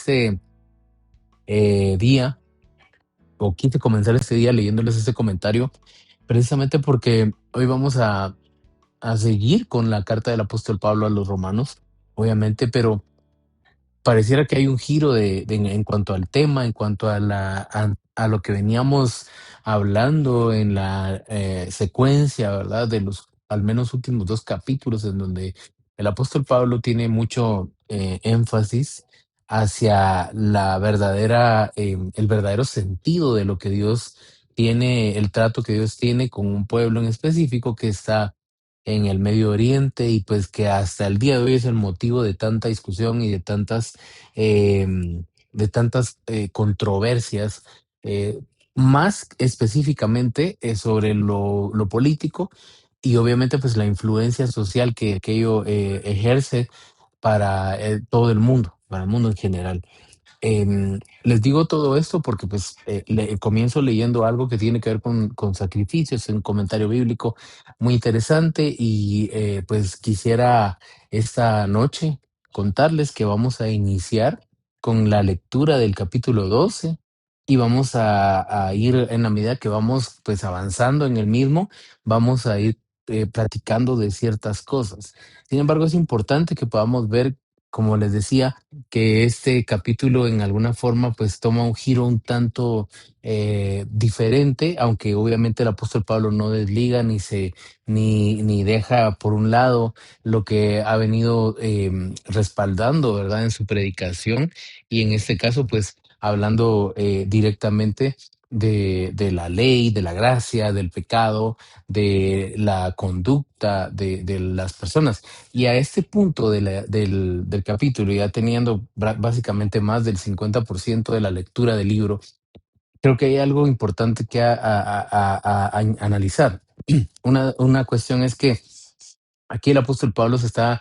este día, o quise comenzar este día leyéndoles este comentario, precisamente porque hoy vamos a seguir con la carta del apóstol Pablo a los romanos, obviamente, pero pareciera que hay un giro en cuanto al tema, en cuanto a lo que veníamos hablando en la secuencia, ¿verdad? De los al menos últimos dos capítulos, en donde el apóstol Pablo tiene mucho énfasis hacia el verdadero sentido de lo que Dios tiene, el trato que Dios tiene con un pueblo en específico que está en el Medio Oriente, y pues que hasta el día de hoy es el motivo de tanta discusión y de tantas controversias, eh, más específicamente sobre lo político, y obviamente pues la influencia social que ello ejerce para todo el mundo, para el mundo en general. Les digo todo esto porque pues comienzo leyendo algo que tiene que ver con sacrificios, un comentario bíblico muy interesante, y pues quisiera esta noche contarles que vamos a iniciar con la lectura del capítulo 12, y vamos a ir en la medida que vamos pues avanzando en el mismo, vamos a ir platicando de ciertas cosas. Sin embargo, es importante que podamos ver, como les decía, que este capítulo en alguna forma pues toma un giro un tanto diferente, aunque obviamente el apóstol Pablo no desliga ni deja por un lado lo que ha venido respaldando, ¿verdad?, en su predicación, y en este caso pues hablando directamente de la ley, de la gracia, del pecado, de la conducta de las personas. Y a este punto del capítulo, ya teniendo básicamente más del 50% de la lectura del libro, creo que hay algo importante que analizar. Una cuestión es que aquí el apóstol Pablo se está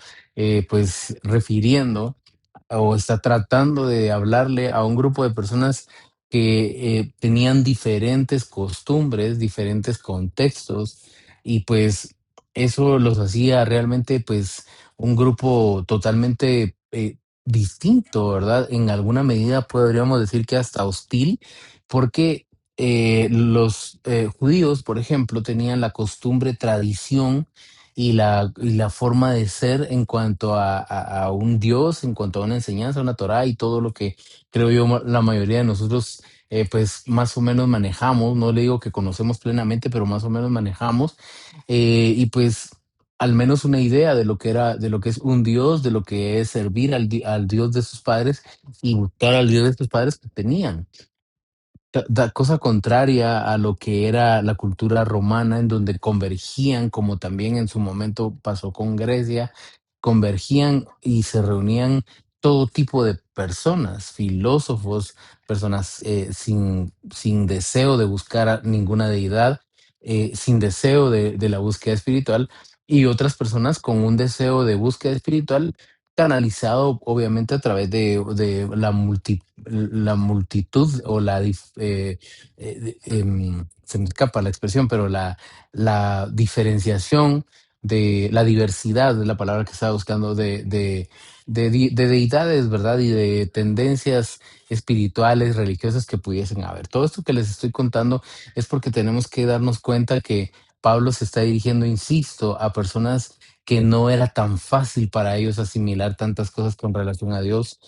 pues refiriendo, o está tratando de hablarle a un grupo de personas que tenían diferentes costumbres, diferentes contextos, y pues eso los hacía realmente pues un grupo totalmente distinto, ¿verdad? En alguna medida podríamos decir que hasta hostil, porque los judíos, por ejemplo, tenían la costumbre, tradición y la forma de ser en cuanto a un Dios, en cuanto a una enseñanza, una Torá, y todo lo que creo yo la mayoría de nosotros pues más o menos manejamos. No le digo que conocemos plenamente, pero más o menos manejamos, y pues al menos una idea de lo que es un Dios, de lo que es servir al Dios de sus padres y buscar al Dios de sus padres que tenían. Cosa contraria a lo que era la cultura romana, en donde convergían, como también en su momento pasó con Grecia, convergían y se reunían todo tipo de personas, filósofos, personas sin deseo de buscar a ninguna deidad, sin deseo de la búsqueda espiritual, y otras personas con un deseo de búsqueda espiritual canalizado obviamente a través de la multitud, o se me escapa la expresión, pero la diferenciación de la diversidad, de la palabra que estaba buscando, de deidades, ¿verdad? Y de tendencias espirituales, religiosas que pudiesen haber. Todo esto que les estoy contando es porque tenemos que darnos cuenta que Pablo se está dirigiendo, insisto, a personas que no era tan fácil para ellos asimilar tantas cosas con relación a Dios,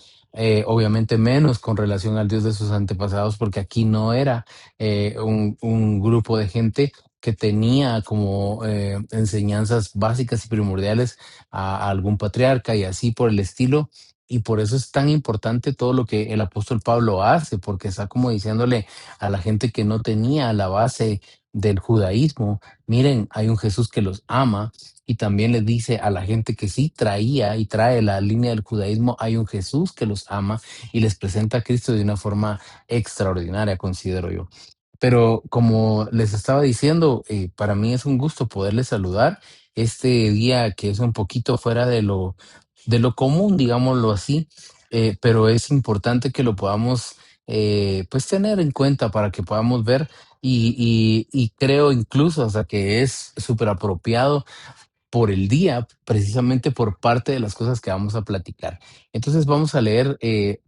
obviamente menos con relación al Dios de sus antepasados, porque aquí no era un grupo de gente que tenía como enseñanzas básicas y primordiales a algún patriarca y así por el estilo. Y por eso es tan importante todo lo que el apóstol Pablo hace, porque está como diciéndole a la gente que no tenía la base del judaísmo: miren, hay un Jesús que los ama. Y también le dice a la gente que sí traía y trae la línea del judaísmo: hay un Jesús que los ama, y les presenta a Cristo de una forma extraordinaria, considero yo. Pero como les estaba diciendo, para mí es un gusto poderles saludar este día, que es un poquito fuera de lo común, digámoslo así, pero es importante que lo podamos pues tener en cuenta para que podamos ver, y creo incluso hasta que es súper apropiado por el día, precisamente por parte de las cosas que vamos a platicar. Entonces vamos a leer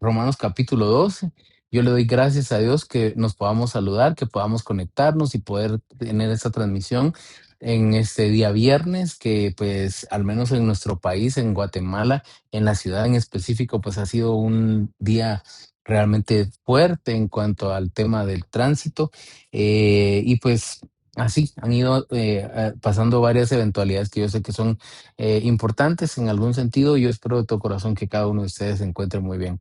Romanos capítulo 12. Yo le doy gracias a Dios que nos podamos saludar, que podamos conectarnos y poder tener esta transmisión en este día viernes, que pues al menos en nuestro país, en Guatemala, en la ciudad en específico, pues ha sido un día realmente fuerte en cuanto al tema del tránsito. Y pues así han ido pasando varias eventualidades que yo sé que son importantes en algún sentido. Yo espero de todo corazón que cada uno de ustedes se encuentre muy bien.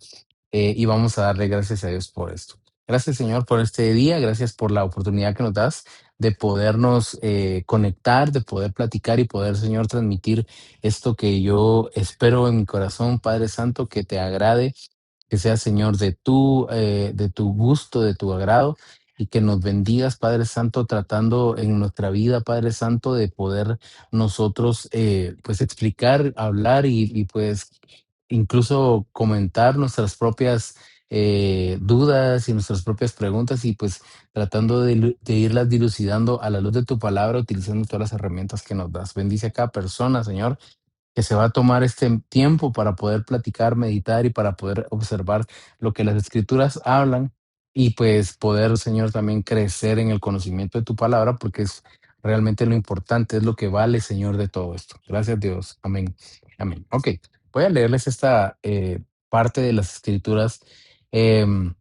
Y vamos a darle gracias a Dios por esto. Gracias, Señor, por este día. Gracias por la oportunidad que nos das de podernos conectar, de poder platicar y poder, Señor, transmitir esto que yo espero en mi corazón, Padre Santo, que te agrade, que sea, Señor, de tu gusto, de tu agrado, y que nos bendigas, Padre Santo, tratando en nuestra vida, Padre Santo, de poder nosotros, pues, explicar, hablar y, pues, incluso comentar nuestras propias dudas y nuestras propias preguntas y, pues, tratando de irlas dilucidando a la luz de tu palabra, utilizando todas las herramientas que nos das. Bendice a cada persona, Señor, que se va a tomar este tiempo para poder platicar, meditar y para poder observar lo que las escrituras hablan y pues poder, Señor, también crecer en el conocimiento de tu palabra, porque es realmente lo importante, es lo que vale, Señor, de todo esto. Gracias, Dios. Amén. Amén. Ok, voy a leerles esta parte de las escrituras. em,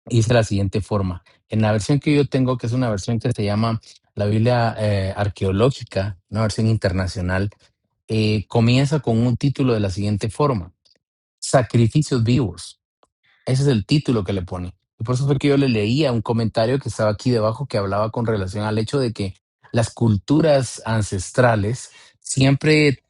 Dice de la siguiente forma. En la versión que yo tengo, que es una versión que se llama la Biblia arqueológica, una versión internacional, comienza con un título de la siguiente forma: Sacrificios vivos. Ese es el título que le pone. Y por eso fue que yo le leía un comentario que estaba aquí debajo que hablaba con relación al hecho de que las culturas ancestrales siempre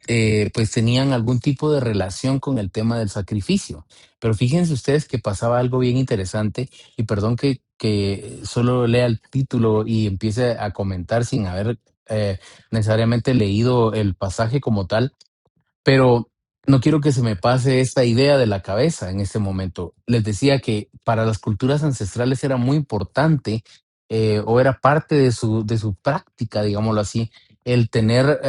pues tenían algún tipo de relación con el tema del sacrificio. Pero fíjense ustedes que pasaba algo bien interesante y perdón que solo lea el título y empiece a comentar sin haber necesariamente leído el pasaje como tal, pero no quiero que se me pase esta idea de la cabeza en este momento. Les decía que para las culturas ancestrales era muy importante, o era parte de su práctica, digámoslo así, el tener,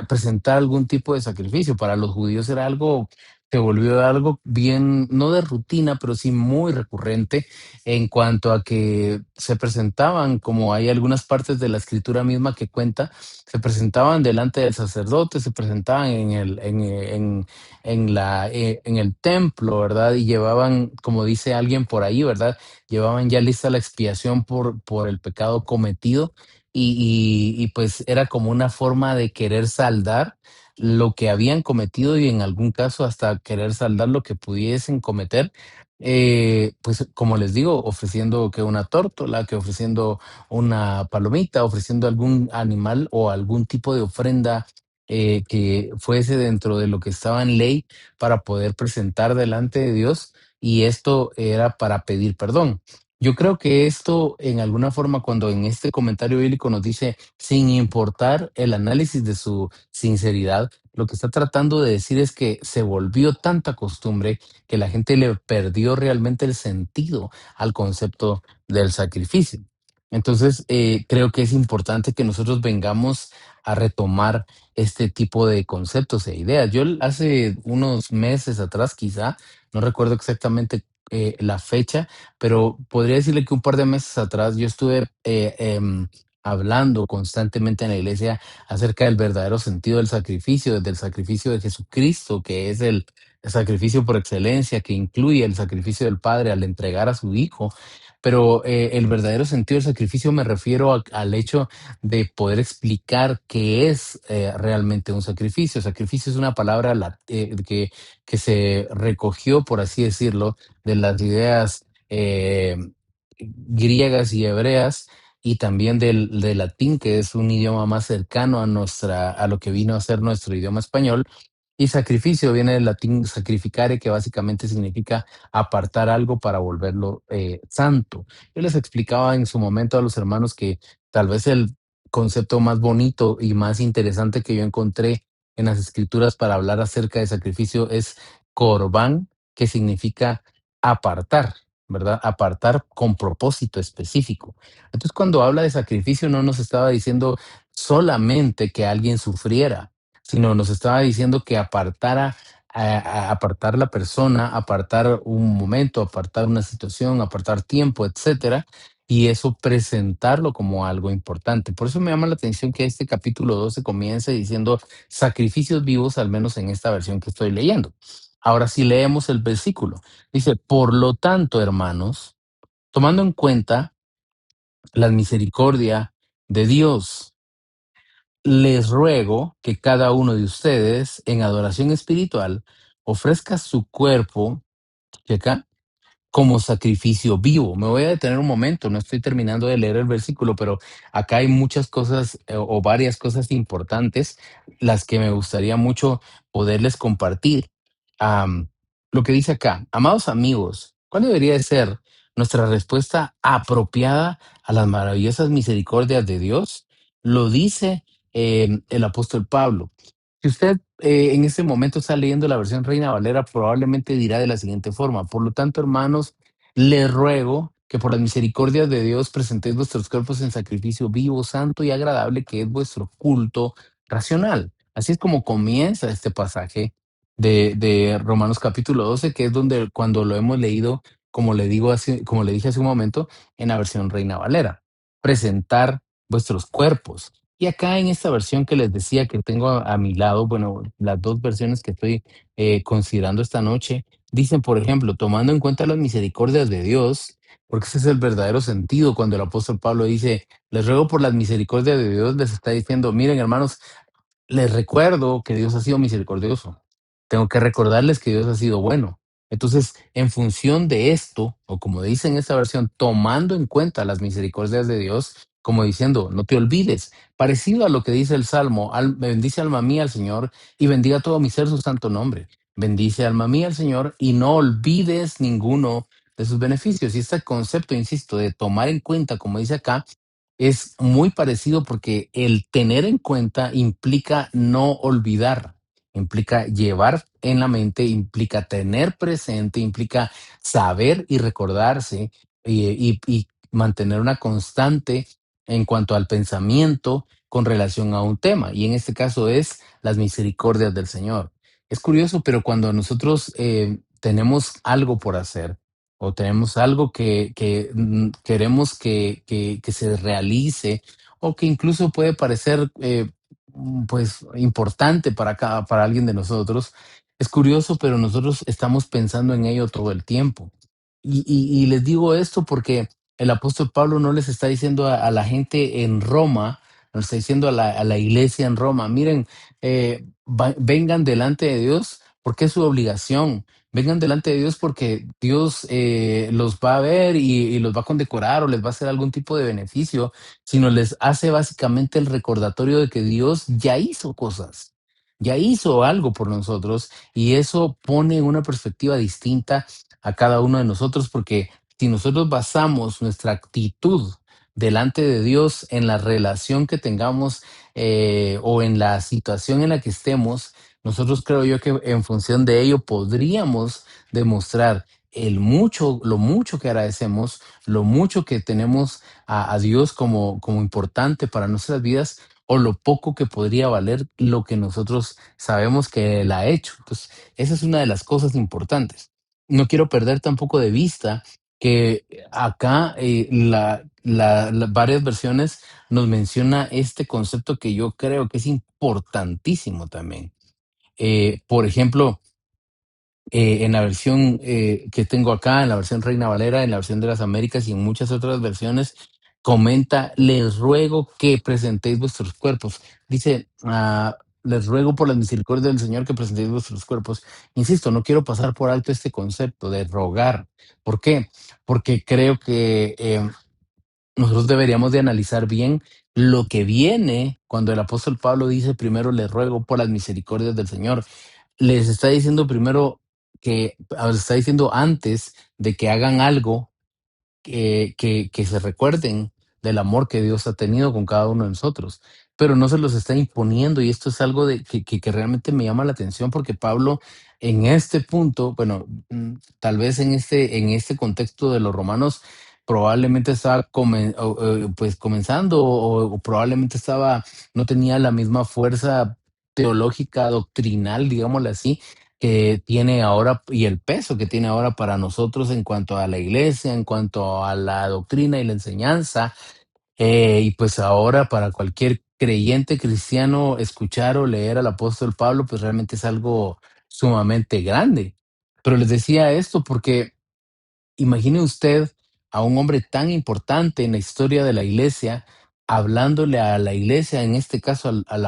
presentar algún tipo de sacrificio. Para los judíos era algo, se volvió algo bien, no de rutina, pero sí muy recurrente en cuanto a que se presentaban, como hay algunas partes de la escritura misma que cuenta, se presentaban delante del sacerdote, se presentaban en el templo, ¿verdad? Y llevaban, como dice alguien por ahí, ¿verdad? Llevaban ya lista la expiación por el pecado cometido y pues era como una forma de querer saldar lo que habían cometido y en algún caso hasta querer saldar lo que pudiesen cometer. Pues como les digo, ofreciendo que una tórtola, que ofreciendo una palomita, ofreciendo algún animal o algún tipo de ofrenda que fuese dentro de lo que estaba en ley para poder presentar delante de Dios, y esto era para pedir perdón. Yo creo que esto, en alguna forma, cuando en este comentario bíblico nos dice, sin importar el análisis de su sinceridad, lo que está tratando de decir es que se volvió tanta costumbre que la gente le perdió realmente el sentido al concepto del sacrificio. Entonces, creo que es importante que nosotros vengamos a retomar este tipo de conceptos e ideas. Yo hace unos meses atrás, quizá, no recuerdo exactamente la fecha, pero podría decirle que un par de meses atrás yo estuve hablando constantemente en la iglesia acerca del verdadero sentido del sacrificio, desde el sacrificio de Jesucristo, que es el sacrificio por excelencia, que incluye el sacrificio del Padre al entregar a su Hijo. Pero el verdadero sentido del sacrificio me refiero al hecho de poder explicar qué es realmente un sacrificio. Sacrificio es una palabra que se recogió, por así decirlo, de las ideas griegas y hebreas y también del latín, que es un idioma más cercano a lo que vino a ser nuestro idioma español. Y sacrificio viene del latín sacrificare, que básicamente significa apartar algo para volverlo santo. Yo les explicaba en su momento a los hermanos que tal vez el concepto más bonito y más interesante que yo encontré en las escrituras para hablar acerca de sacrificio es corbán, que significa apartar, ¿verdad? Apartar con propósito específico. Entonces, cuando habla de sacrificio, no nos estaba diciendo solamente que alguien sufriera, sino nos estaba diciendo que apartar la persona, apartar un momento, apartar una situación, apartar tiempo, etcétera, y eso presentarlo como algo importante. Por eso me llama la atención que este capítulo 12 comience diciendo sacrificios vivos, al menos en esta versión que estoy leyendo. Ahora, si leemos el versículo, dice, por lo tanto, hermanos, tomando en cuenta la misericordia de Dios, les ruego que cada uno de ustedes, en adoración espiritual, ofrezca su cuerpo, ¿y acá? Como sacrificio vivo. Me voy a detener un momento, no estoy terminando de leer el versículo, pero acá hay muchas cosas o varias cosas importantes, las que me gustaría mucho poderles compartir. Am, lo que dice acá, amados amigos, ¿cuál debería de ser nuestra respuesta apropiada a las maravillosas misericordias de Dios? Lo dice el apóstol Pablo. Si usted en este momento está leyendo la versión Reina Valera, probablemente dirá de la siguiente forma: por lo tanto, hermanos, les ruego que por las misericordias de Dios presentéis vuestros cuerpos en sacrificio vivo, santo y agradable, que es vuestro culto racional. Así es como comienza este pasaje de Romanos capítulo 12, que es donde cuando lo hemos leído, como le dije hace un momento, en la versión Reina Valera, presentar vuestros cuerpos. Y acá en esta versión que les decía que tengo a mi lado, bueno, las dos versiones que estoy considerando esta noche, dicen, por ejemplo, tomando en cuenta las misericordias de Dios, porque ese es el verdadero sentido cuando el apóstol Pablo dice, les ruego por las misericordias de Dios, les está diciendo, miren hermanos, les recuerdo que Dios ha sido misericordioso. Tengo que recordarles que Dios ha sido bueno. Entonces, en función de esto, o como dice en esta versión, tomando en cuenta las misericordias de Dios, como diciendo, no te olvides, parecido a lo que dice el Salmo, bendice alma mía al Señor y bendiga todo mi ser su santo nombre. Bendice alma mía al Señor y no olvides ninguno de sus beneficios. Y este concepto, insisto, de tomar en cuenta, como dice acá, es muy parecido porque el tener en cuenta implica no olvidar, implica llevar en la mente, implica tener presente, implica saber y recordarse y mantener una constante en cuanto al pensamiento con relación a un tema. Y en este caso es las misericordias del Señor. Es curioso, pero cuando nosotros tenemos algo por hacer, o tenemos algo que queremos que se realice o que incluso puede parecer pues importante para alguien de nosotros. Es curioso, pero nosotros estamos pensando en ello todo el tiempo. Y les digo esto porque el apóstol Pablo no les está diciendo a la gente en Roma, no les está diciendo a la iglesia en Roma, miren, vengan delante de Dios porque es su obligación. Vengan delante de Dios porque Dios los va a ver y los va a condecorar o les va a hacer algún tipo de beneficio, sino les hace básicamente el recordatorio de que Dios ya hizo cosas, ya hizo algo por nosotros, y eso pone una perspectiva distinta a cada uno de nosotros, porque si nosotros basamos nuestra actitud delante de Dios en la relación que tengamos o en la situación en la que estemos, nosotros creo yo que en función de ello podríamos demostrar lo mucho que agradecemos, lo mucho que tenemos a Dios como importante para nuestras vidas, o lo poco que podría valer lo que nosotros sabemos que Él ha hecho. Entonces, esa es una de las cosas importantes. No quiero perder tampoco de vista que acá varias versiones nos menciona este concepto que yo creo que es importantísimo también. Por ejemplo, en la versión que tengo acá, en la versión Reina Valera, en la versión de las Américas y en muchas otras versiones, comenta, les ruego que presentéis vuestros cuerpos. Dice, les ruego por la misericordia del Señor que presentéis vuestros cuerpos. Insisto, no quiero pasar por alto este concepto de rogar. ¿Por qué? Porque creo que nosotros deberíamos de analizar bien lo que viene cuando el apóstol Pablo dice primero les ruego por las misericordias del Señor. Les está diciendo primero les está diciendo antes de que hagan algo, que se recuerden del amor que Dios ha tenido con cada uno de nosotros, pero no se los está imponiendo, y esto es algo que realmente me llama la atención porque Pablo en este punto, bueno, tal vez en este contexto de los romanos, probablemente estaba pues comenzando o probablemente no tenía la misma fuerza teológica, doctrinal, digámoslo así, que tiene ahora y el peso que tiene ahora para nosotros en cuanto a la iglesia, en cuanto a la doctrina y la enseñanza. Y pues ahora para cualquier creyente cristiano escuchar o leer al apóstol Pablo, pues realmente es algo sumamente grande. Pero les decía esto porque imagine usted a un hombre tan importante en la historia de la iglesia, hablándole a la iglesia, en este caso a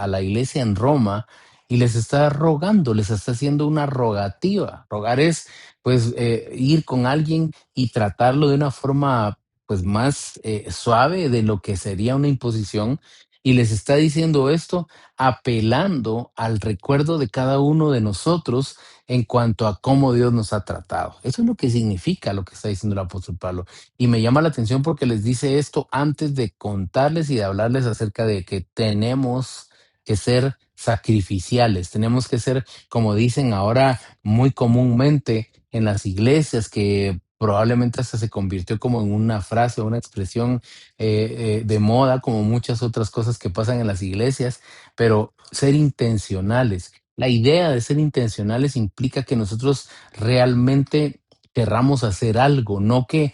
la iglesia en Roma, y les está rogando, les está haciendo una rogativa. Rogar es, pues, ir con alguien y tratarlo de una forma, pues, más suave de lo que sería una imposición. Y les está diciendo esto apelando al recuerdo de cada uno de nosotros en cuanto a cómo Dios nos ha tratado. Eso es lo que significa lo que está diciendo el apóstol Pablo. Y me llama la atención porque les dice esto antes de contarles y de hablarles acerca de que tenemos que ser sacrificiales, tenemos que ser, como dicen ahora muy comúnmente en las iglesias, que probablemente hasta se convirtió como en una frase o una expresión de moda, como muchas otras cosas que pasan en las iglesias, pero ser intencionales. La idea de ser intencionales implica que nosotros realmente querramos hacer algo, no que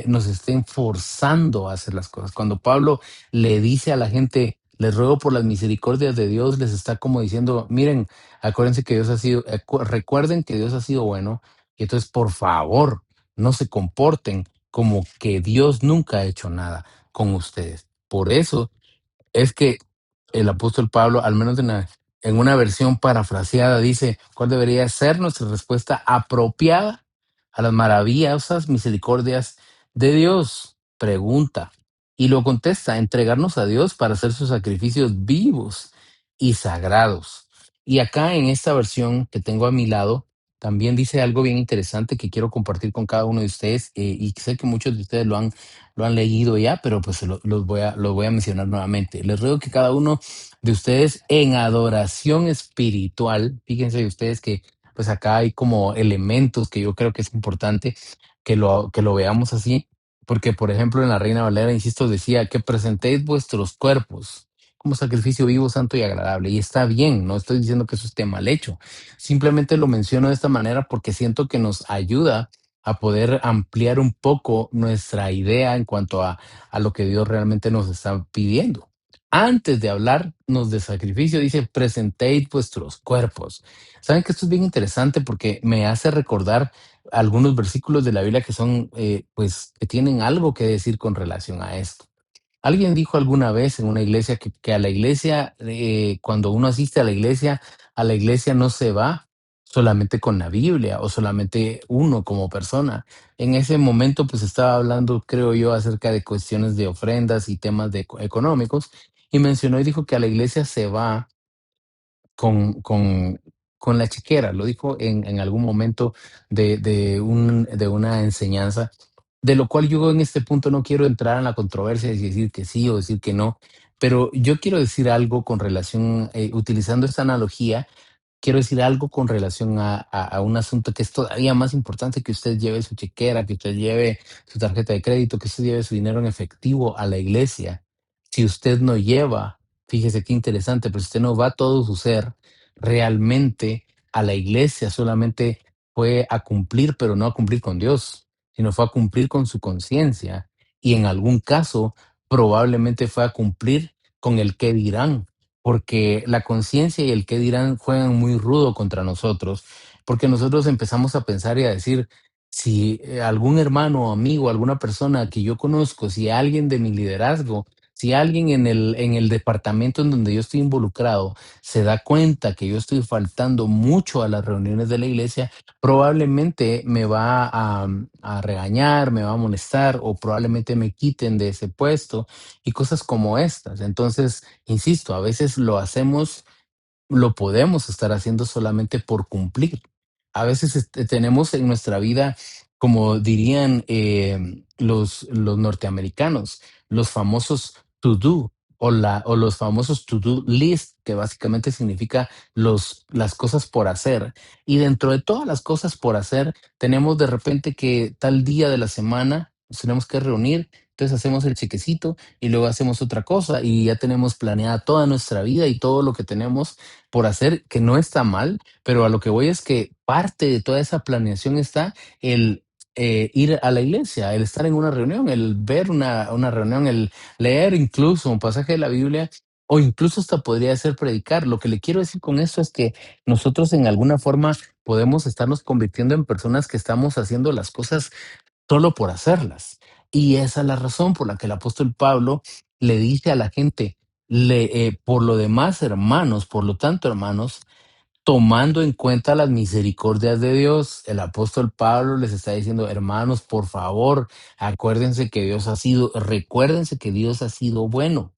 nos estén forzando a hacer las cosas. Cuando Pablo le dice a la gente, les ruego por las misericordias de Dios, les está como diciendo, miren, acuérdense que Dios ha sido, recuerden que Dios ha sido bueno, y entonces por favor, no se comporten como que Dios nunca ha hecho nada con ustedes. Por eso es que el apóstol Pablo, al menos en una versión parafraseada, dice cuál debería ser nuestra respuesta apropiada a las maravillosas misericordias de Dios. Pregunta. Y lo contesta, entregarnos a Dios para hacer sus sacrificios vivos y sagrados. Y acá en esta versión que tengo a mi lado, también dice algo bien interesante que quiero compartir con cada uno de ustedes, y sé que muchos de ustedes lo han leído ya, pero pues los voy a mencionar nuevamente. Les ruego que cada uno de ustedes en adoración espiritual, fíjense ustedes que pues acá hay como elementos que yo creo que es importante que lo veamos así, porque por ejemplo en la Reina Valera, insisto, decía que presentéis vuestros cuerpos como sacrificio vivo, santo y agradable. Y está bien, no estoy diciendo que eso esté mal hecho. Simplemente lo menciono de esta manera porque siento que nos ayuda a poder ampliar un poco nuestra idea en cuanto a lo que Dios realmente nos está pidiendo. Antes de hablarnos de sacrificio, dice, presentéis vuestros cuerpos. Saben que esto es bien interesante porque me hace recordar algunos versículos de la Biblia que son, pues, que tienen algo que decir con relación a esto. Alguien dijo alguna vez en una iglesia que a la iglesia, cuando uno asiste a la iglesia no se va solamente con la Biblia o solamente uno como persona. En ese momento, pues estaba hablando, creo yo, acerca de cuestiones de ofrendas y temas económicos, y mencionó y dijo que a la iglesia se va con, con, con la chequera. Lo dijo en algún momento de una enseñanza, de lo cual yo en este punto no quiero entrar en la controversia y decir que sí o decir que no, pero yo quiero decir algo con relación, utilizando esta analogía, quiero decir algo con relación a un asunto que es todavía más importante: que usted lleve su chequera, que usted lleve su tarjeta de crédito, que usted lleve su dinero en efectivo a la iglesia. Si usted no lleva, fíjese qué interesante, pero si usted no va todo su ser realmente a la iglesia, solamente fue a cumplir, pero no a cumplir con Dios, sino fue a cumplir con su conciencia, y en algún caso probablemente fue a cumplir con el qué dirán, porque la conciencia y el qué dirán juegan muy rudo contra nosotros, porque nosotros empezamos a pensar y a decir, si algún hermano o amigo, alguna persona que yo conozco, si alguien de mi liderazgo, si alguien en el departamento en donde yo estoy involucrado se da cuenta que yo estoy faltando mucho a las reuniones de la iglesia, probablemente me va a regañar, me va a molestar, o probablemente me quiten de ese puesto y cosas como estas. Entonces, insisto, a veces lo podemos estar haciendo solamente por cumplir. A veces tenemos en nuestra vida, como dirían los norteamericanos, los famosos to do, o los famosos to do list, que básicamente significa las cosas por hacer. Y dentro de todas las cosas por hacer, tenemos de repente que tal día de la semana nos tenemos que reunir entonces hacemos el chequecito y luego hacemos otra cosa y ya tenemos planeada toda nuestra vida y todo lo que tenemos por hacer, que no está mal, pero a lo que voy es que parte de toda esa planeación está el ir a la iglesia, el estar en una reunión, el ver una reunión, el leer incluso un pasaje de la Biblia o incluso hasta podría ser predicar. Lo que le quiero decir con esto es que nosotros en alguna forma podemos estarnos convirtiendo en personas que estamos haciendo las cosas solo por hacerlas. Y esa es la razón por la que el apóstol Pablo le dice a la gente, por lo demás, hermanos, por lo tanto, hermanos, tomando en cuenta las misericordias de Dios, el apóstol Pablo les está diciendo, hermanos, por favor, recuérdense que Dios ha sido bueno.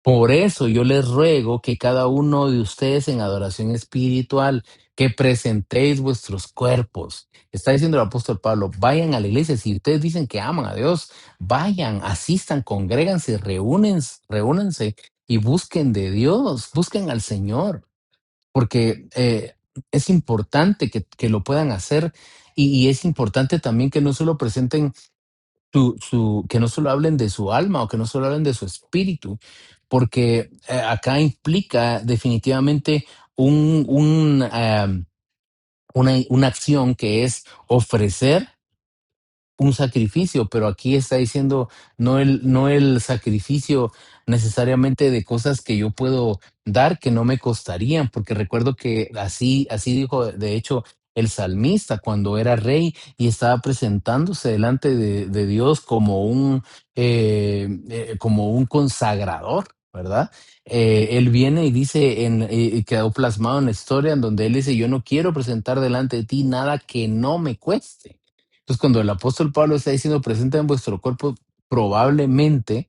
Por eso yo les ruego que cada uno de ustedes en adoración espiritual, que presentéis vuestros cuerpos. Está diciendo el apóstol Pablo, vayan a la iglesia. Si ustedes dicen que aman a Dios, vayan, asistan, congréganse, reúnanse y busquen de Dios, busquen al Señor, porque es importante que lo puedan hacer y es importante también que no solo presenten que no solo hablen de su alma o que no solo hablen de su espíritu, porque acá implica definitivamente una acción que es ofrecer un sacrificio, pero aquí está diciendo no el sacrificio necesariamente de cosas que yo puedo dar que no me costarían, porque recuerdo que así dijo de hecho el salmista cuando era rey y estaba presentándose delante de Dios como un consagrador, ¿verdad? Él viene y dice, y quedó plasmado en la historia en donde él dice, yo no quiero presentar delante de ti nada que no me cueste. Entonces, cuando el apóstol Pablo está diciendo, presenta en vuestro cuerpo, probablemente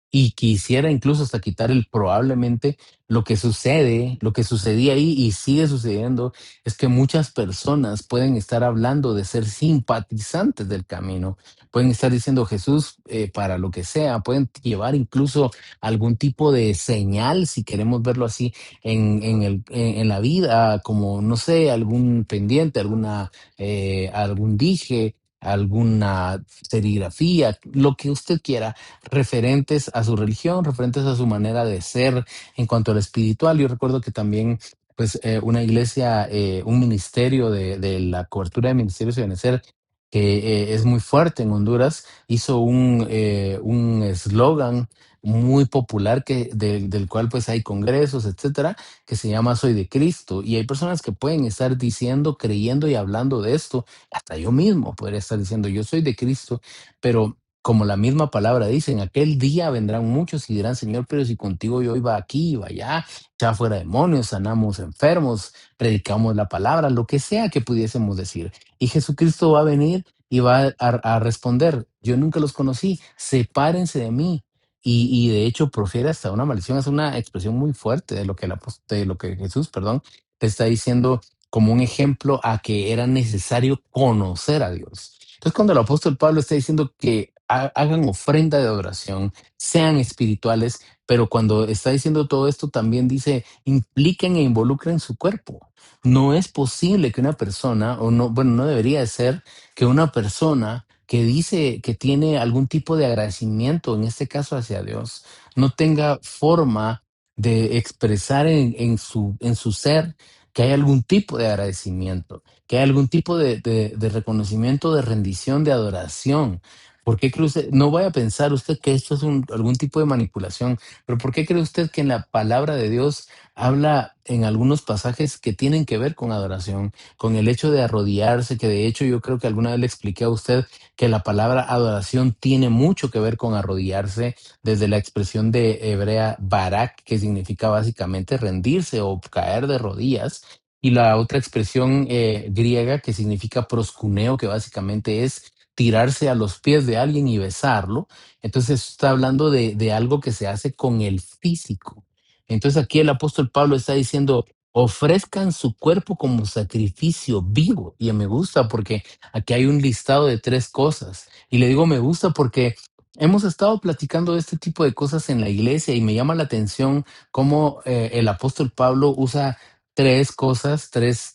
y quisiera incluso hasta quitar el probablemente, lo que sucedía ahí y sigue sucediendo, es que muchas personas pueden estar hablando de ser simpatizantes del camino, pueden estar diciendo Jesús para lo que sea, pueden llevar incluso algún tipo de señal, si queremos verlo así, en la vida, como, no sé, algún pendiente, algún dije, alguna serigrafía, lo que usted quiera referentes a su religión, referentes a su manera de ser en cuanto al espiritual. Yo recuerdo que también, pues, una iglesia, un ministerio de la cobertura de ministerios y Benecer, que es muy fuerte en Honduras, hizo un eslogan muy popular del cual pues hay congresos, etcétera, que se llama Soy de Cristo. Y hay personas que pueden estar diciendo, creyendo y hablando de esto. Hasta yo mismo podría estar diciendo, yo soy de Cristo, pero como la misma palabra dice, en aquel día vendrán muchos y dirán, Señor, pero si contigo yo iba aquí, iba allá, echaba fuera demonios, sanamos enfermos, predicamos la palabra, lo que sea que pudiésemos decir. Y Jesucristo va a venir y va a responder, yo nunca los conocí, sepárense de mí. Y de hecho profiere hasta una maldición, es una expresión muy fuerte de lo que Jesús, perdón, te está diciendo como un ejemplo a que era necesario conocer a Dios. Entonces, cuando el apóstol Pablo está diciendo que hagan ofrenda de adoración, sean espirituales, pero cuando está diciendo todo esto también dice, impliquen e involucren su cuerpo. No es posible que una persona, o no, bueno, no debería de ser que una persona que dice que tiene algún tipo de agradecimiento, en este caso hacia Dios, no tenga forma de expresar en su ser que hay algún tipo de agradecimiento, que hay algún tipo de reconocimiento, de rendición, de adoración. ¿Por qué cree usted? No vaya a pensar usted que esto es algún tipo de manipulación, pero ¿por qué cree usted que en la palabra de Dios habla en algunos pasajes que tienen que ver con adoración, con el hecho de arrodillarse, que de hecho yo creo que alguna vez le expliqué a usted que la palabra adoración tiene mucho que ver con arrodillarse, desde la expresión de hebrea barak, que significa básicamente rendirse o caer de rodillas, y la otra expresión griega que significa proscuneo, que básicamente es tirarse a los pies de alguien y besarlo. Entonces está hablando de algo que se hace con el físico. Entonces aquí el apóstol Pablo está diciendo, ofrezcan su cuerpo como sacrificio vivo. Y me gusta porque aquí hay un listado de 3 cosas. Y le digo me gusta porque hemos estado platicando de este tipo de cosas en la iglesia y me llama la atención cómo el apóstol Pablo usa 3 cosas, 3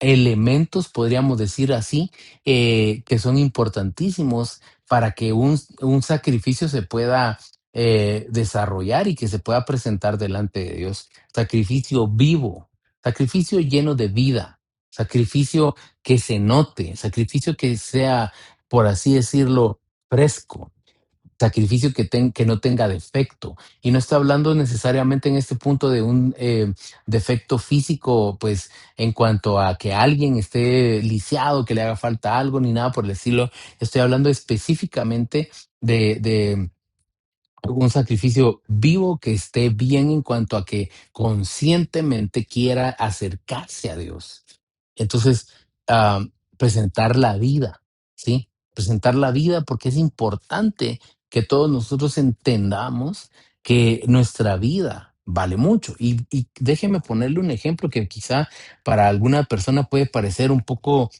elementos, podríamos decir así, que son importantísimos para que un sacrificio se pueda desarrollar y que se pueda presentar delante de Dios. Sacrificio vivo, sacrificio lleno de vida, sacrificio que se note, sacrificio que sea, por así decirlo, fresco, sacrificio que no tenga defecto. Y no está hablando necesariamente en este punto de un defecto físico, pues en cuanto a que alguien esté lisiado, que le haga falta algo, ni nada por el estilo. Estoy hablando específicamente de un sacrificio vivo que esté bien en cuanto a que conscientemente quiera acercarse a Dios. Entonces, presentar la vida, ¿sí? Presentar la vida porque es importante que todos nosotros entendamos que nuestra vida vale mucho. Y déjeme ponerle un ejemplo que quizá para alguna persona puede parecer un poco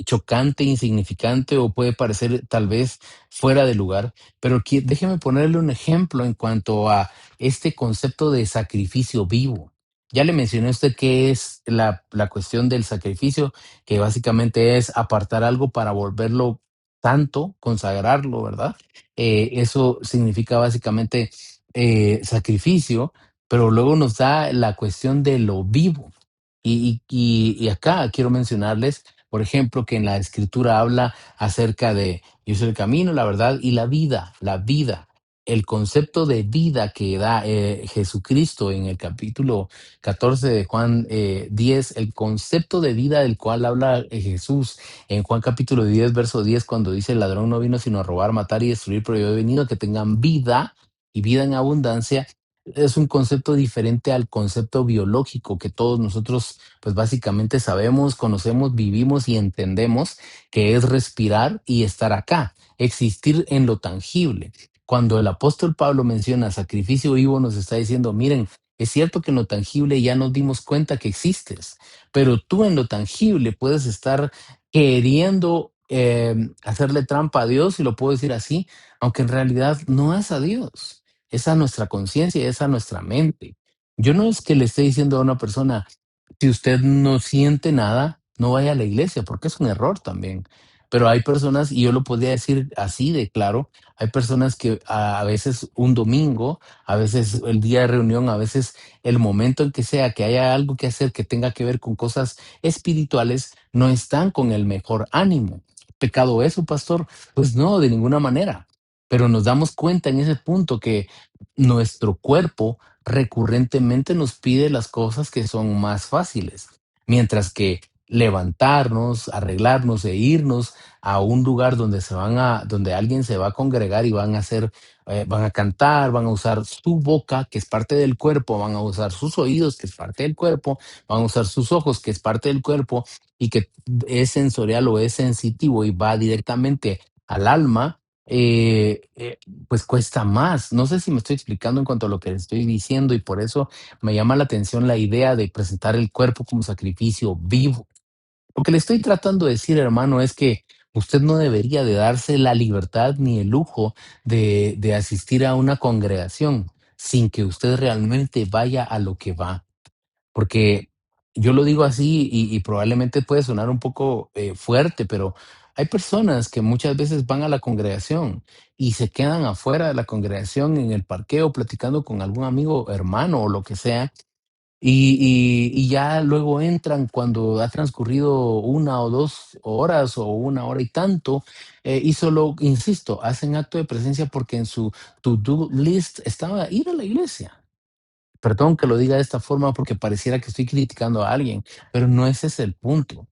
chocante, insignificante o puede parecer tal vez fuera de lugar, pero déjeme ponerle un ejemplo en cuanto a este concepto de sacrificio vivo. Ya le mencioné a usted qué es la cuestión del sacrificio, que básicamente es apartar algo para volverlo santo, consagrarlo, ¿verdad? Eso significa básicamente sacrificio, pero luego nos da la cuestión de lo vivo. Y acá quiero mencionarles, por ejemplo, que en la escritura habla acerca de yo soy el camino, la verdad y la vida, la vida. El concepto de vida que da Jesucristo en el capítulo 14 de Juan 10, el concepto de vida del cual habla Jesús en Juan capítulo 10, verso 10, cuando dice el ladrón no vino sino a robar, matar y destruir, pero yo he venido a que tengan vida y vida en abundancia. Es un concepto diferente al concepto biológico que todos nosotros, pues básicamente sabemos, conocemos, vivimos y entendemos, que es respirar y estar acá, existir en lo tangible. Cuando el apóstol Pablo menciona sacrificio vivo, nos está diciendo, miren, es cierto que en lo tangible ya nos dimos cuenta que existes, pero tú en lo tangible puedes estar queriendo hacerle trampa a Dios, si lo puedo decir así, aunque en realidad no es a Dios, es a nuestra conciencia, es a nuestra mente. Yo no es que le esté diciendo a una persona, si usted no siente nada, no vaya a la iglesia, porque es un error también. Pero hay personas, y yo lo podría decir así de claro, hay personas que a veces un domingo, a veces el día de reunión, a veces el momento en que sea que haya algo que hacer que tenga que ver con cosas espirituales, no están con el mejor ánimo. ¿Pecado eso, pastor? Pues no, de ninguna manera. Pero nos damos cuenta en ese punto que nuestro cuerpo recurrentemente nos pide las cosas que son más fáciles, mientras que levantarnos, arreglarnos e irnos a un lugar donde donde alguien se va a congregar y van a hacer, van a cantar, van a usar su boca, que es parte del cuerpo, van a usar sus oídos, que es parte del cuerpo, van a usar sus ojos, que es parte del cuerpo y que es sensorial o es sensitivo y va directamente al alma. Pues cuesta más. No sé si me estoy explicando en cuanto a lo que estoy diciendo y por eso me llama la atención la idea de presentar el cuerpo como sacrificio vivo. Lo que le estoy tratando de decir, hermano, es que usted no debería de darse la libertad ni el lujo de asistir a una congregación sin que usted realmente vaya a lo que va. Porque yo lo digo así y probablemente puede sonar un poco fuerte, pero hay personas que muchas veces van a la congregación y se quedan afuera de la congregación en el parqueo platicando con algún amigo, hermano o lo que sea, y ya luego entran cuando ha transcurrido 1 o 2 horas o 1 hora y tanto, y solo, insisto, hacen acto de presencia porque en su to-do list estaba ir a la iglesia. Perdón que lo diga de esta forma porque pareciera que estoy criticando a alguien, pero no ese es el punto.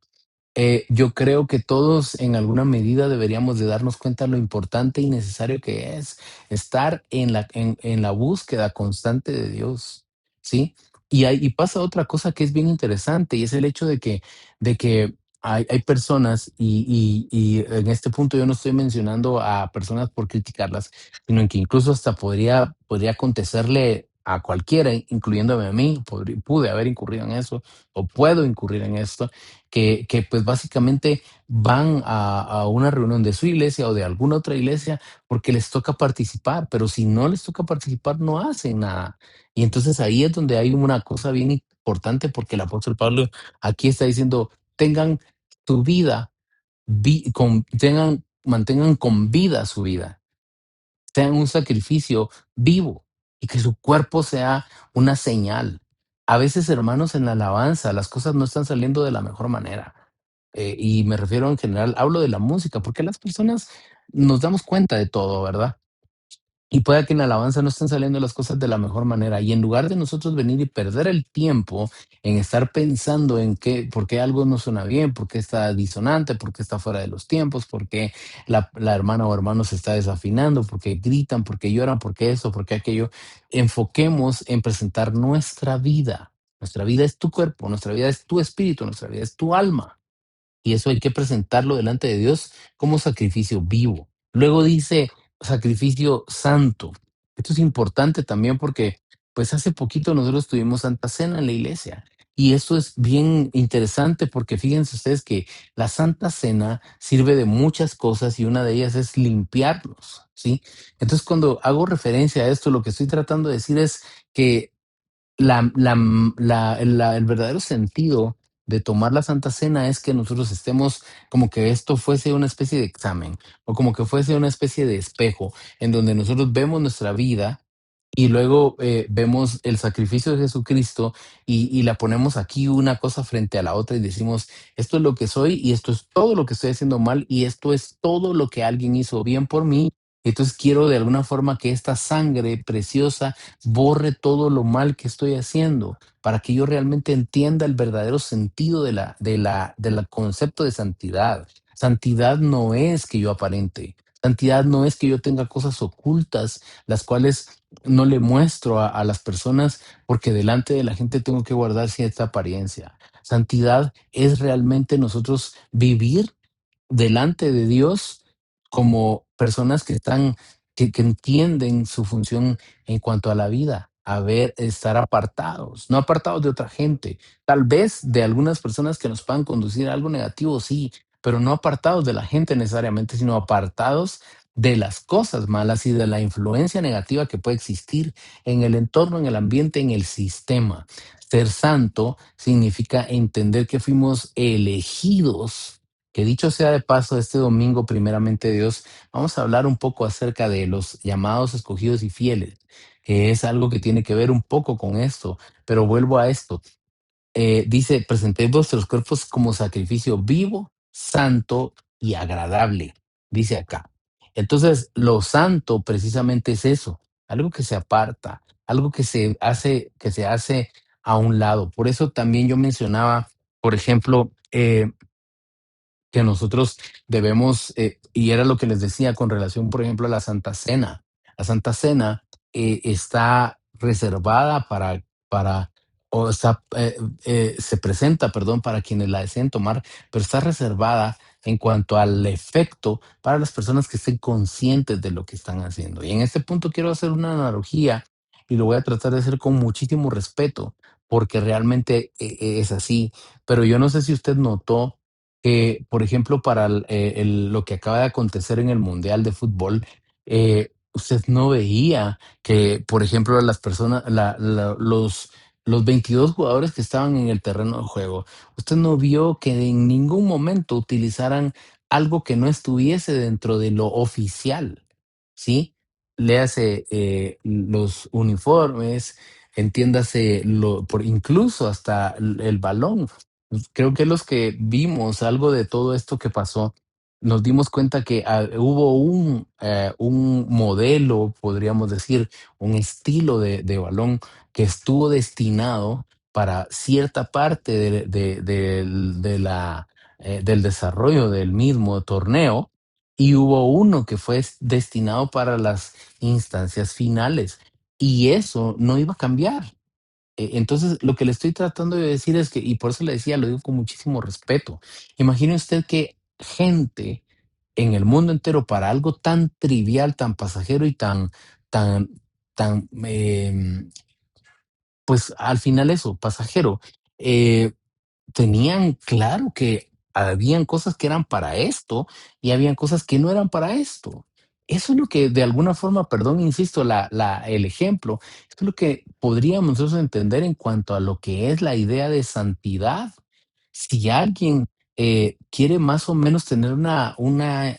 Yo creo que todos en alguna medida deberíamos de darnos cuenta lo importante y necesario que es estar en la búsqueda constante de Dios, ¿sí? Y pasa otra cosa que es bien interesante y es el hecho de que hay personas y en este punto yo no estoy mencionando a personas por criticarlas, sino en que incluso hasta podría acontecerle a cualquiera, incluyéndome a mí, pude haber incurrido en eso o puedo incurrir en esto, que pues básicamente van a una reunión de su iglesia o de alguna otra iglesia porque les toca participar, pero si no les toca participar no hacen nada. Y entonces ahí es donde hay una cosa bien importante porque el apóstol Pablo aquí está diciendo, tengan tu vida, tengan mantengan con vida su vida, sean un sacrificio vivo y que su cuerpo sea una señal. A veces, hermanos, en la alabanza las cosas no están saliendo de la mejor manera. Y me refiero en general, hablo de la música, porque las personas nos damos cuenta de todo, ¿verdad? Y pueda que en la alabanza no estén saliendo las cosas de la mejor manera. Y en lugar de nosotros venir y perder el tiempo en estar pensando en qué, por qué algo no suena bien, por qué está disonante, por qué está fuera de los tiempos, por qué la hermana o hermano se está desafinando, por qué gritan, por qué lloran, por qué eso, por qué aquello, enfoquemos en presentar nuestra vida. Nuestra vida es tu cuerpo, nuestra vida es tu espíritu, nuestra vida es tu alma. Y eso hay que presentarlo delante de Dios como sacrificio vivo. Luego dice sacrificio santo. Esto es importante también porque pues hace poquito nosotros tuvimos Santa Cena en la iglesia. Y esto es bien interesante porque fíjense ustedes que la Santa Cena sirve de muchas cosas y una de ellas es limpiarnos, ¿sí? Entonces, cuando hago referencia a esto, lo que estoy tratando de decir es que el verdadero sentido de tomar la Santa Cena es que nosotros estemos como que esto fuese una especie de examen o como que fuese una especie de espejo en donde nosotros vemos nuestra vida y luego vemos el sacrificio de Jesucristo y la ponemos aquí una cosa frente a la otra y decimos, esto es lo que soy y esto es todo lo que estoy haciendo mal y esto es todo lo que alguien hizo bien por mí. Entonces quiero de alguna forma que esta sangre preciosa borre todo lo mal que estoy haciendo para que yo realmente entienda el verdadero sentido del concepto de santidad. Santidad no es que yo aparente. Santidad no es que yo tenga cosas ocultas, las cuales no le muestro a las personas porque delante de la gente tengo que guardar cierta apariencia. Santidad es realmente nosotros vivir delante de Dios como personas que están, que entienden su función en cuanto a la vida, a ver, estar apartados, no apartados de otra gente, tal vez de algunas personas que nos puedan conducir a algo negativo, sí, pero no apartados de la gente necesariamente, sino apartados de las cosas malas y de la influencia negativa que puede existir en el entorno, en el ambiente, en el sistema. Ser santo significa entender que fuimos elegidos, que dicho sea de paso, este domingo, primeramente Dios, vamos a hablar un poco acerca de los llamados, escogidos y fieles, que es algo que tiene que ver un poco con esto, pero vuelvo a esto. Dice, presentéis vuestros cuerpos como sacrificio vivo, santo y agradable, dice acá. Entonces, lo santo precisamente es eso, algo que se aparta, algo que se hace a un lado. Por eso también yo mencionaba, por ejemplo, que nosotros debemos, y era lo que les decía con relación, por ejemplo, a la Santa Cena. La Santa Cena está reservada para o está, se presenta, perdón, para quienes la deseen tomar, pero está reservada en cuanto al efecto para las personas que estén conscientes de lo que están haciendo. Y en este punto quiero hacer una analogía y lo voy a tratar de hacer con muchísimo respeto, porque realmente es así. Pero yo no sé si usted notó que, por ejemplo, para lo que acaba de acontecer en el Mundial de Fútbol, usted no veía que, por ejemplo, las personas, los 22 jugadores que estaban en el terreno de juego, usted no vio que en ningún momento utilizaran algo que no estuviese dentro de lo oficial, ¿sí? Léase los uniformes, entiéndase por incluso hasta el balón. Creo que los que vimos algo de todo esto que pasó, nos dimos cuenta que hubo un modelo, podríamos decir, un estilo de balón que estuvo destinado para cierta parte del desarrollo del mismo torneo y hubo uno que fue destinado para las instancias finales y eso no iba a cambiar. Entonces, lo que le estoy tratando de decir es que, y por eso le decía, lo digo con muchísimo respeto. Imagine usted que gente en el mundo entero para algo tan trivial, tan pasajero y tan, tan, pues al final eso, pasajero, eh, tenían claro que habían cosas que eran para esto y habían cosas que no eran para esto. Eso es lo que de alguna forma, perdón, insisto, el ejemplo, esto es lo que podríamos nosotros entender en cuanto a lo que es la idea de santidad. Si alguien quiere más o menos tener una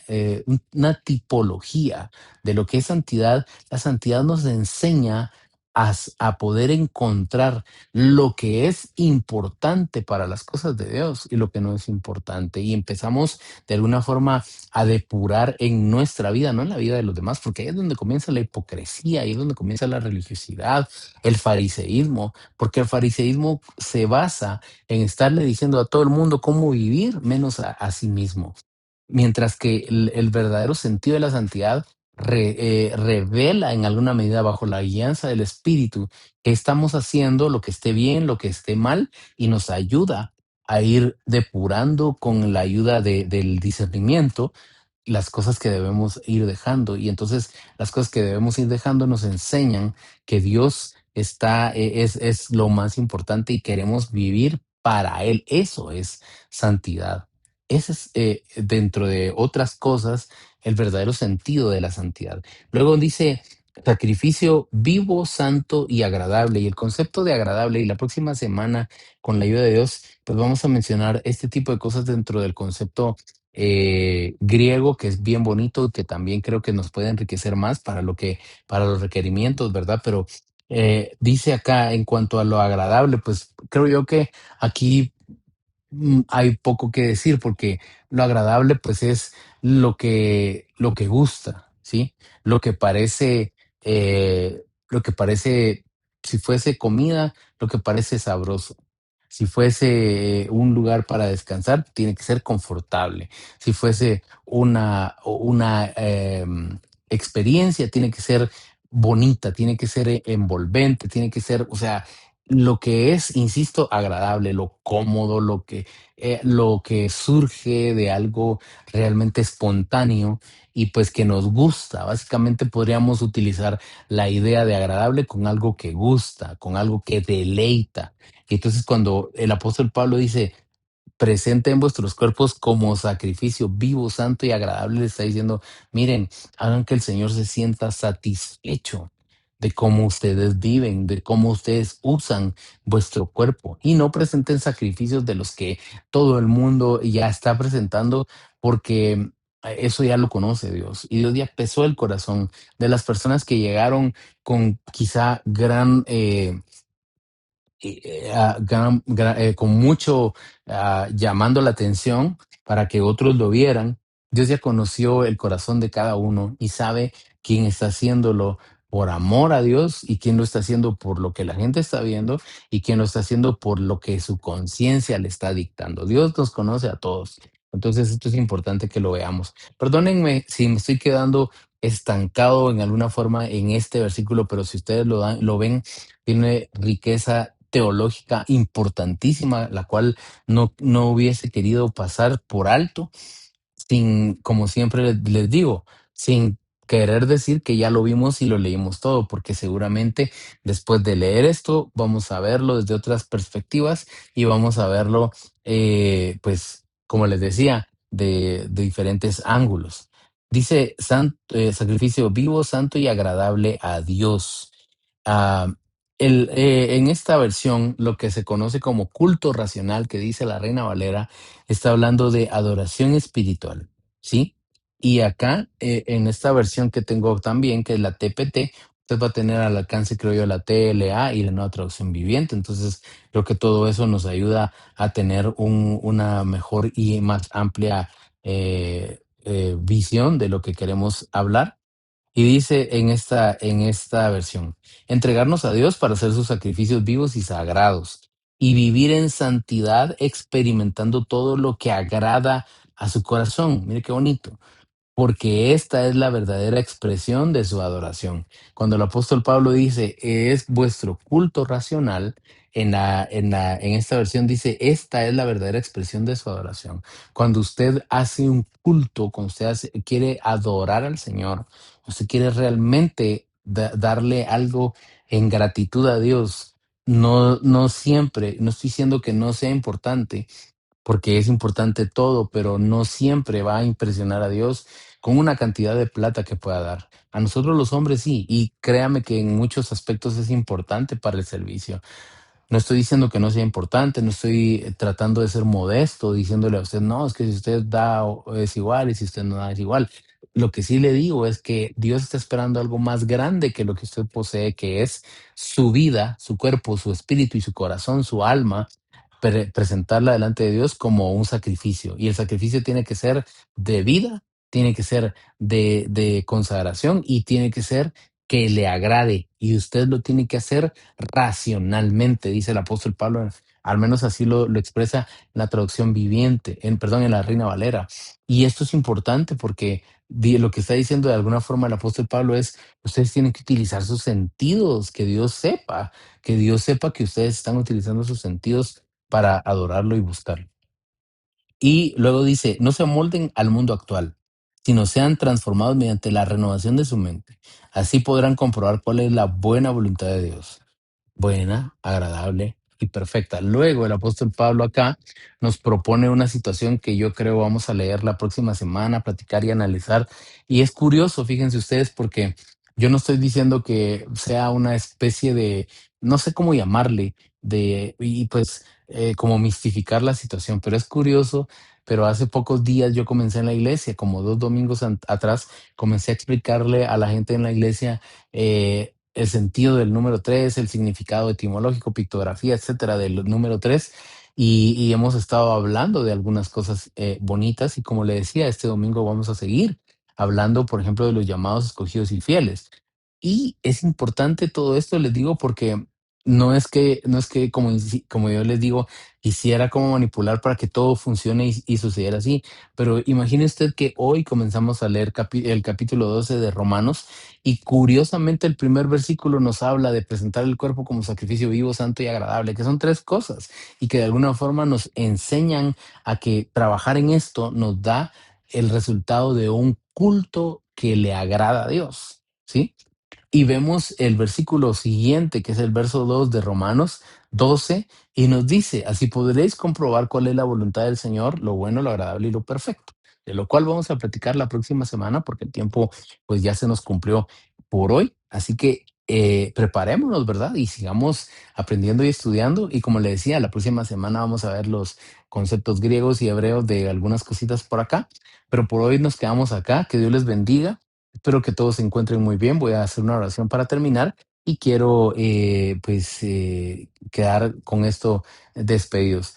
tipología de lo que es santidad. La santidad nos enseña a poder encontrar lo que es importante para las cosas de Dios y lo que no es importante. Y empezamos de alguna forma a depurar en nuestra vida, no en la vida de los demás, porque ahí es donde comienza la hipocresía, ahí es donde comienza la religiosidad, el fariseísmo, porque el fariseísmo se basa en estarle diciendo a todo el mundo cómo vivir, menos a sí mismo. Mientras que el verdadero sentido de la santidad revela en alguna medida bajo la guianza del Espíritu que estamos haciendo, lo que esté bien, lo que esté mal, y nos ayuda a ir depurando con la ayuda del discernimiento las cosas que debemos ir dejando. Y entonces las cosas que debemos ir dejando nos enseñan que Dios es lo más importante y queremos vivir para Él. Eso es santidad. Ese es, dentro de otras cosas, el verdadero sentido de la santidad. Luego dice sacrificio vivo, santo y agradable. Y el concepto de agradable, y la próxima semana, con la ayuda de Dios, pues vamos a mencionar este tipo de cosas dentro del concepto griego, que es bien bonito y que también creo que nos puede enriquecer más para los requerimientos, ¿verdad? Pero dice acá en cuanto a lo agradable, pues creo yo que aquí hay poco que decir porque lo agradable pues es lo que gusta, ¿sí? Lo que parece, lo que parece, si fuese comida, lo que parece sabroso. Si fuese un lugar para descansar, tiene que ser confortable. Si fuese una experiencia, tiene que ser bonita, tiene que ser envolvente, tiene que ser, o sea, lo que es, insisto, agradable, lo cómodo, lo que surge de algo realmente espontáneo y pues que nos gusta. Básicamente podríamos utilizar la idea de agradable con algo que gusta, con algo que deleita. Y entonces cuando el apóstol Pablo dice, presenten vuestros cuerpos como sacrificio vivo, santo y agradable, le está diciendo, miren, hagan que el Señor se sienta satisfecho de cómo ustedes viven, de cómo ustedes usan vuestro cuerpo y no presenten sacrificios de los que todo el mundo ya está presentando porque eso ya lo conoce Dios y Dios ya pesó el corazón de las personas que llegaron con quizá con mucho llamando la atención para que otros lo vieran. Dios ya conoció el corazón de cada uno y sabe quién está haciéndolo por amor a Dios y quién lo está haciendo por lo que la gente está viendo y quién lo está haciendo por lo que su conciencia le está dictando. Dios nos conoce a todos. Entonces esto es importante que lo veamos. Perdónenme si me estoy quedando estancado en alguna forma en este versículo, pero si ustedes lo ven, tiene riqueza teológica importantísima, la cual no hubiese querido pasar por alto sin, como siempre les digo, sin querer decir que ya lo vimos y lo leímos todo, porque seguramente después de leer esto vamos a verlo desde otras perspectivas y vamos a verlo, pues, como les decía, de diferentes ángulos. Dice sacrificio vivo, santo y agradable a Dios. Ah, en esta versión, lo que se conoce como culto racional, que dice la Reina Valera, está hablando de adoración espiritual, ¿sí? Y acá, en esta versión que tengo también, que es la TPT, usted va a tener al alcance, creo yo, la TLA y la nueva traducción viviente. Entonces, creo que todo eso nos ayuda a tener una mejor y más amplia visión de lo que queremos hablar. Y dice en esta versión, entregarnos a Dios para hacer sus sacrificios vivos y sagrados y vivir en santidad experimentando todo lo que agrada a su corazón. Mire qué bonito, porque esta es la verdadera expresión de su adoración. Cuando el apóstol Pablo dice, es vuestro culto racional, en esta versión dice, esta es la verdadera expresión de su adoración. Cuando usted hace un culto, cuando usted quiere adorar al Señor, usted quiere realmente darle algo en gratitud a Dios, no siempre, no estoy diciendo que no sea importante, porque es importante todo, pero no siempre va a impresionar a Dios con una cantidad de plata que pueda dar. A nosotros los hombres sí, y créame que en muchos aspectos es importante para el servicio, No estoy diciendo que no sea importante, no estoy tratando de ser modesto, diciéndole a usted, no, es que si usted da es igual y si usted no da es igual. Lo que sí le digo es que Dios está esperando algo más grande que lo que usted posee, que es su vida, su cuerpo, su espíritu y su corazón, su alma, presentarla delante de Dios como un sacrificio. Y el sacrificio tiene que ser de vida, tiene que ser de consagración y tiene que ser que le agrade. Y usted lo tiene que hacer racionalmente, dice el apóstol Pablo, al menos así lo expresa en la traducción viviente, perdón, en la Reina Valera. Y esto es importante porque lo que está diciendo de alguna forma el apóstol Pablo es, ustedes tienen que utilizar sus sentidos, que Dios sepa que ustedes están utilizando sus sentidos para adorarlo y buscarlo. Y luego dice, no se amolden al mundo actual, sino sean transformados mediante la renovación de su mente. Así podrán comprobar cuál es la buena voluntad de Dios, buena, agradable y perfecta. Luego el apóstol Pablo acá nos propone una situación que yo creo vamos a leer la próxima semana, platicar y analizar. Y es curioso, fíjense ustedes, porque yo no estoy diciendo que sea una especie de, no sé cómo llamarle, y pues como mistificar la situación, pero es curioso. Pero hace pocos días yo comencé en la iglesia, como 2 domingos atrás, comencé a explicarle a la gente en la iglesia el sentido del número 3, el significado etimológico, pictografía, etcétera, del número 3. Y hemos estado hablando de algunas cosas bonitas. Y como le decía, este domingo vamos a seguir hablando, por ejemplo, de los llamados escogidos y fieles. Y es importante todo esto, les digo, porque no es que como, como yo les digo, quisiera como manipular para que todo funcione y sucediera así. Pero imagine usted que hoy comenzamos a leer el capítulo 12 de Romanos y curiosamente el primer versículo nos habla de presentar el cuerpo como sacrificio vivo, santo y agradable, que son tres cosas y que de alguna forma nos enseñan a que trabajar en esto nos da el resultado de un culto que le agrada a Dios, ¿sí? Y vemos el versículo siguiente, que es el verso 2 de Romanos 12, y nos dice, así podréis comprobar cuál es la voluntad del Señor, lo bueno, lo agradable y lo perfecto, de lo cual vamos a platicar la próxima semana porque el tiempo pues ya se nos cumplió por hoy. Así que preparémonos, ¿verdad? Y sigamos aprendiendo y estudiando. Y como le decía, la próxima semana vamos a ver los conceptos griegos y hebreos de algunas cositas por acá. Pero por hoy nos quedamos acá. Que Dios les bendiga. Espero que todos se encuentren muy bien. Voy a hacer una oración para terminar y quiero quedar con esto despedidos.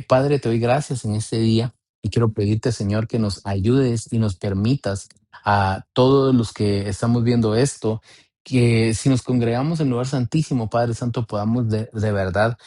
Padre, te doy gracias en este día y quiero pedirte, Señor, que nos ayudes y nos permitas a todos los que estamos viendo esto, que si nos congregamos en el lugar santísimo, Padre Santo, podamos de verdad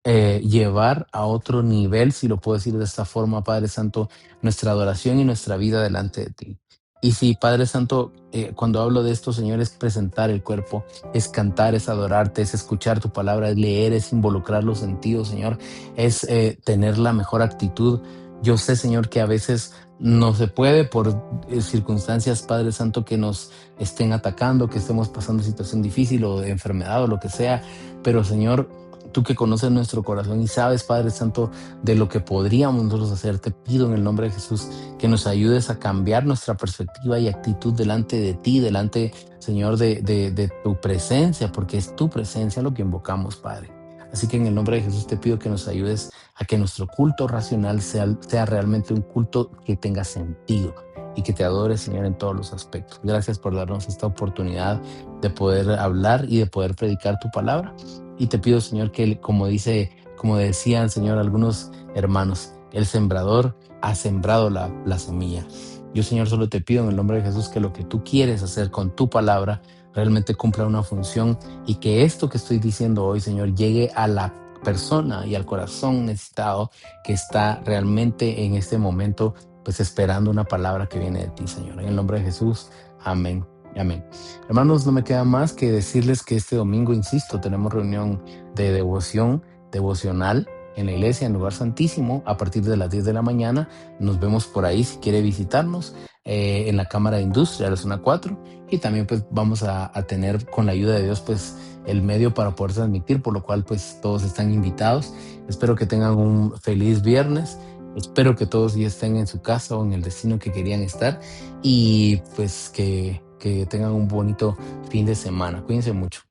llevar a otro nivel, si lo puedo decir de esta forma, Padre Santo, nuestra adoración y nuestra vida delante de ti. Y sí, Padre Santo, cuando hablo de esto, Señor, es presentar el cuerpo, es cantar, es adorarte, es escuchar tu palabra, es leer, es involucrar los sentidos, Señor, es tener la mejor actitud. Yo sé, Señor, que a veces no se puede por circunstancias, Padre Santo, que nos estén atacando, que estemos pasando situación difícil o de enfermedad o lo que sea, pero Señor, tú que conoces nuestro corazón y sabes, Padre Santo, de lo que podríamos nosotros hacer, te pido en el nombre de Jesús que nos ayudes a cambiar nuestra perspectiva y actitud delante de ti, delante, Señor, de tu presencia, porque es tu presencia lo que invocamos, Padre. Así que en el nombre de Jesús te pido que nos ayudes a que nuestro culto racional sea realmente un culto que tenga sentido y que te adore, Señor, en todos los aspectos. Gracias por darnos esta oportunidad de poder hablar y de poder predicar tu palabra. Y te pido, Señor, que como decían, Señor, algunos hermanos, el sembrador ha sembrado la semilla. Yo, Señor, solo te pido en el nombre de Jesús que lo que tú quieres hacer con tu palabra realmente cumpla una función y que esto que estoy diciendo hoy, Señor, llegue a la persona y al corazón necesitado que está realmente en este momento, pues esperando una palabra que viene de ti, Señor. En el nombre de Jesús, amén. Amén. Hermanos, no me queda más que decirles que este domingo, insisto, tenemos reunión de devocional en la iglesia, en lugar santísimo, a partir de las 10 de la mañana. Nos vemos por ahí si quiere visitarnos en la Cámara de Industria, la zona 4. Y también pues vamos a tener con la ayuda de Dios pues el medio para poder transmitir, por lo cual pues todos están invitados. Espero que tengan un feliz viernes. Espero que todos ya estén en su casa o en el destino que querían estar y pues que tengan un bonito fin de semana. Cuídense mucho.